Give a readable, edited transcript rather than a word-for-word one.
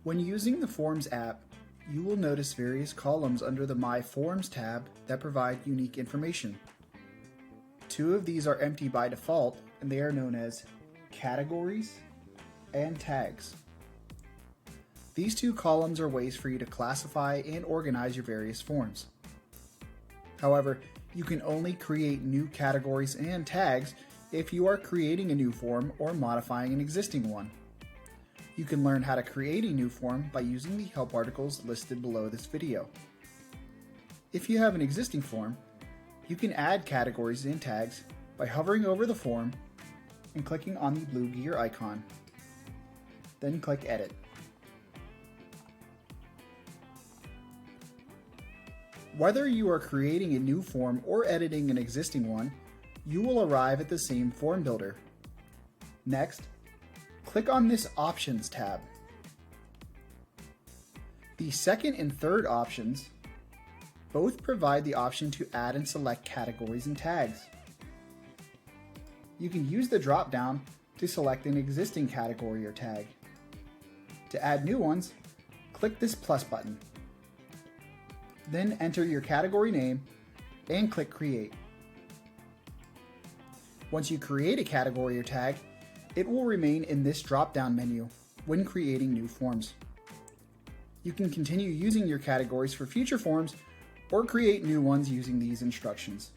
When using the Forms app, you will notice various columns under the My Forms tab that provide unique information. Two of these are empty by default, and they are known as Categories and Tags. These two columns are ways for you to classify and organize your various forms. However, you can only create new categories and tags if you are creating a new form or modifying an existing one. You can learn how to create a new form by using the help articles listed below this video. If you have an existing form, you can add categories and tags by hovering over the form and clicking on the blue gear icon. Then click Edit. Whether you are creating a new form or editing an existing one, you will arrive at the same form builder. Next, click on this Options tab. The second and third options both provide the option to add and select categories and tags. You can use the drop-down to select an existing category or tag. To add new ones, click this plus button. Then enter your category name and click Create. Once you create a category or tag, it will remain in this drop-down menu when creating new forms. You can continue using your categories for future forms or create new ones using these instructions.